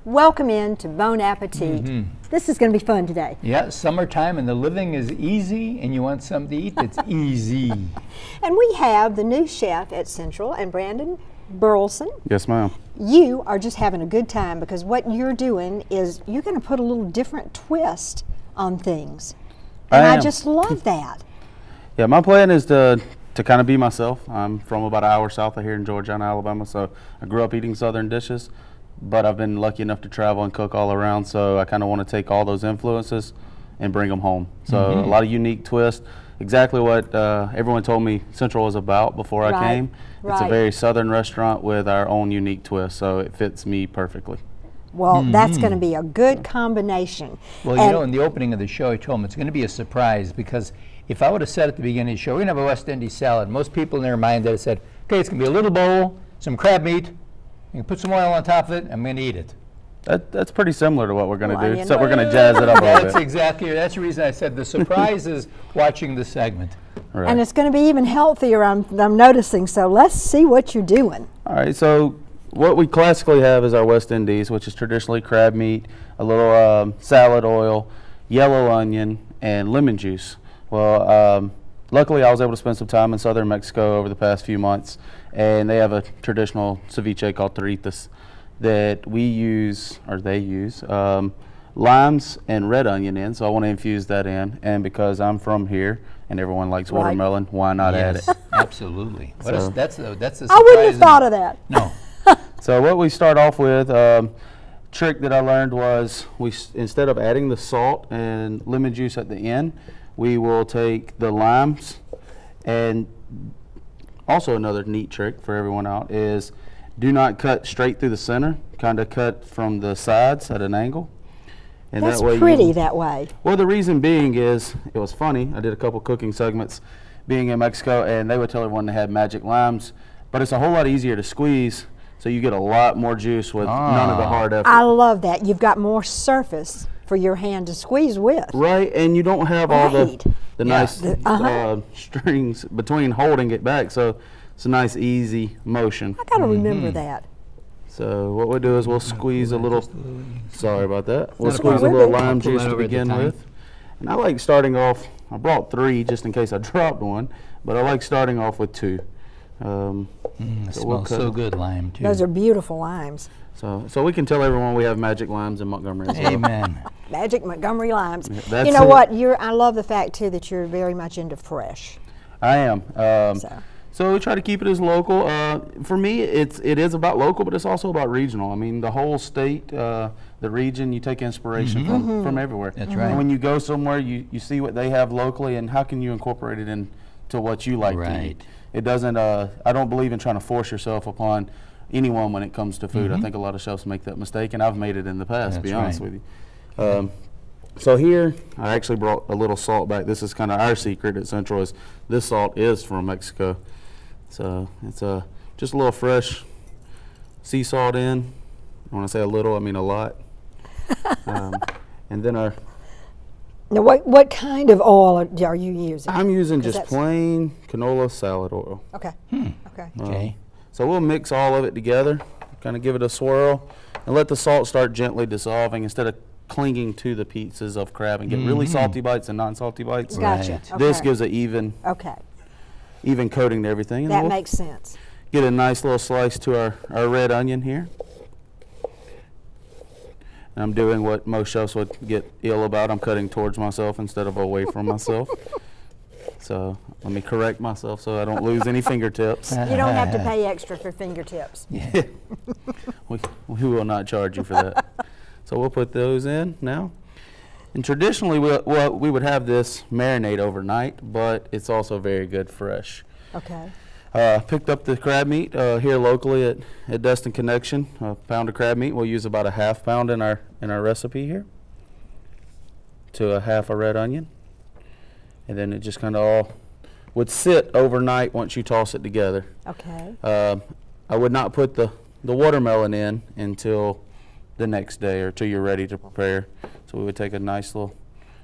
Welcome in to Bon Appetit. This is going to be fun today. Yeah, summertime and the living is easy and you want something to eat that's easy. And we have the new chef at Central, and Brandon Burleson. Yes, ma'am. You are just having a good time because what you're doing is you're going to put a little different twist on things. And I just love that. Yeah, my plan is to kind of be myself. I'm from about an hour south of here in Georgetown, Alabama, so I grew up eating Southern dishes, but I've been lucky enough to travel and cook all around, so I kind of want to take all those influences and bring them home. So a lot of unique twists. Exactly what everyone told me Central was about before I came. It's a very Southern restaurant with our own unique twist, so it fits me perfectly. Well, that's going to be a good combination. Well, you know, in the opening of the show, I told them it's going to be a surprise, because if I would have said at the beginning of the show, we're going to have a West Indies salad, most people in their mind would have said, okay, it's going to be a little bowl, some crab meat, you can put some oil on top of it, I'm going to eat it. That's pretty similar to what we're going to do, except we're going to jazz it up a little bit. That's exactly, that's the reason I said the surprise is watching the segment. Right. And it's going to be even healthier, I'm noticing, so let's see what you're doing. All right, so what we classically have is our West Indies, which is traditionally crab meat, a little salad oil, yellow onion, and lemon juice. Well, luckily I was able to spend some time in southern Mexico over the past few months, and they have a traditional ceviche called tarritas that we use, or they use, limes and red onion in, so I want to infuse that in, and because I'm from here and everyone likes watermelon, why not add it? Absolutely. So that's the surprise. I wouldn't have thought of that. No. So what we start off with, trick that I learned was instead of adding the salt and lemon juice at the end, we will take the limes, and also another neat trick for everyone out is do not cut straight through the center, kind of cut from the sides at an angle. And That's that way pretty that way. Well, the reason being is, it was funny, I did a couple cooking segments being in Mexico, and they would tell everyone they had magic limes, but it's a whole lot easier to squeeze, so you get a lot more juice with none of the hard effort. I love that. You've got more surface for your hand to squeeze with. Right, and you don't have all the nice The- strings between holding it back, so it's a nice easy motion. I got to remember that. So what we'll do is we'll squeeze a little, sorry about that, we'll not a squeeze a problem. little I'll lime pull juice that to over at the begin time. with. And I like starting off, I brought 3 just in case I dropped one, but I like starting off with 2. It so smells so good, lime, too. Those are beautiful limes. So we can tell everyone we have magic limes in Montgomery as well. Amen. Magic Montgomery limes. That's You know it. what? I love the fact, too, that you're very much into fresh. I am. So We try to keep it as local. For me, it is about local, but it's also about regional. I mean, the whole state, the region, you take inspiration from everywhere. That's right. And when you go somewhere, you see what they have locally, and how can you incorporate it into what you like to eat. It doesn't, I don't believe in trying to force yourself upon anyone when it comes to food. I think a lot of chefs make that mistake, and I've made it in the past, to be honest with you. So here, I actually brought a little salt back. This is kind of our secret at Central, is this salt is from Mexico. So it's just a little fresh sea salt in. When I say a little, I mean a lot. And then now, what kind of oil are you using? I'm using just plain canola salad oil. Okay. Okay. Okay. So we'll mix all of it together, kind of give it a swirl, and let the salt start gently dissolving instead of clinging to the pieces of crab and get really salty bites and non-salty bites. Gotcha. Right. Okay. This gives an even coating to everything. And That we'll makes sense. get a nice little slice to our red onion here. And I'm doing what most chefs would get ill about. I'm cutting towards myself instead of away from myself. So let me correct myself so I don't lose any fingertips. You don't have to pay extra for fingertips. Yeah. We will not charge you for that. So we'll put those in now. And traditionally, we would have this marinate overnight, but it's also very good fresh. Okay. Picked up the crab meat here locally at Destin Connection. A pound of crab meat. We'll use about a half pound in our recipe here. To a half a red onion. And then it just kind of all would sit overnight once you toss it together. Okay. I would not put the watermelon in until the next day or till you're ready to prepare. So we would take a nice little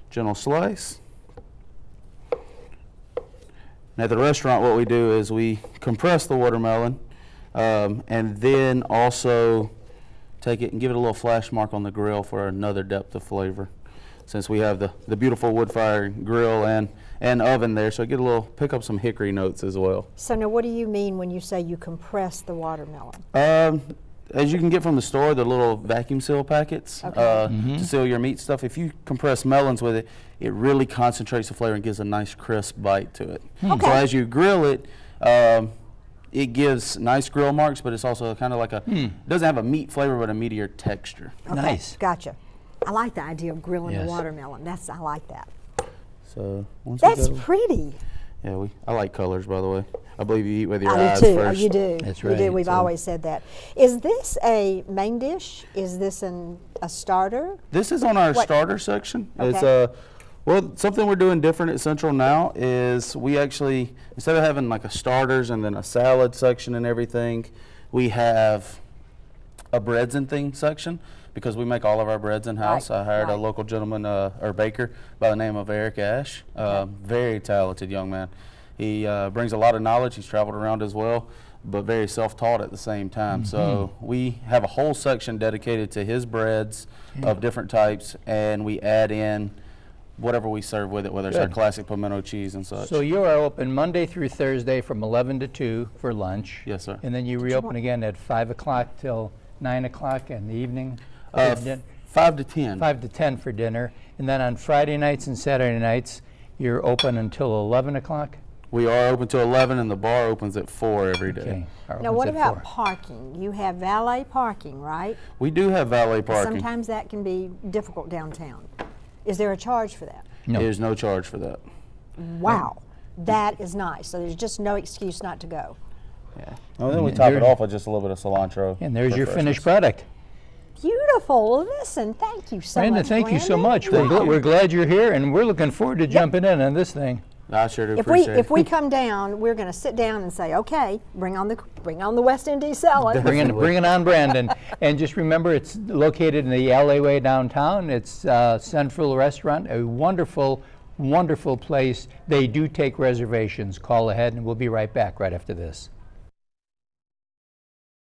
gentle slice. And at the restaurant, what we do is we compress the watermelon and then also take it and give it a little flash mark on the grill for another depth of flavor. Since we have the beautiful wood fire grill and oven there, so pick up some hickory notes as well. So now what do you mean when you say you compress the watermelon? As you can get from the store, the little vacuum seal packets Okay. to seal your meat stuff. If you compress melons with it, it really concentrates the flavor and gives a nice crisp bite to it. Okay. So as you grill it, it gives nice grill marks, but it's also kind of like doesn't have a meat flavor, but a meatier texture. Okay, Nice. gotcha. I like the idea of grilling Yes. the watermelon. I like that. So once That's we go, pretty. yeah, I like colors, by the way. I believe you eat with your I eyes do too. Oh, first. you do. That's You right. do. We've So- always said that. Is this a main dish? Is this a starter? This is on our What- starter section. It's Okay. well, something we're doing different at Central now is we actually, instead of having like a starters and then a salad section and everything, we have a breads and things section because we make all of our breads in house. Right, I hired a right. local gentleman or baker by the name of Eric Ash, very talented young man. He brings a lot of knowledge. He's traveled around as well, but very self-taught at the same time. So we have a whole section dedicated to his breads of different types, and we add in whatever we serve with it, whether it's our Good. classic pimento cheese and such. So you are open Monday through Thursday from 11 to 2 for lunch. Yes, sir. And then you reopen again at 5 o'clock till 9 o'clock in the evening? Uh, for din- 5 to 10. 5 to 10 for dinner. And then on Friday nights and Saturday nights, you're open until 11 o'clock? We are open till 11, and the bar opens at 4 every day. Okay. Our Now, opens what at about 4. parking? You have valet parking, right? We do have valet parking. Sometimes that can be difficult downtown. Is there a charge for that? No. There's no charge for that. Wow, that is nice. So there's just no excuse not to go. Yeah. And then we And top it there- off with just a little bit of cilantro. And there's for your freshness. finished product. Beautiful. Listen, thank you so Brandon, much. thank you so Brandon. much. Wow. We're glad you're here, and we're looking forward to jumping in on this thing. I sure do If appreciate we come down, we're going to sit down and say, okay, bring on the West Indies salad. Bring it on, Brandon. And just remember, it's located in the alleyway downtown. It's Central Restaurant, a wonderful, wonderful place. They do take reservations. Call ahead, and we'll be right back right after this.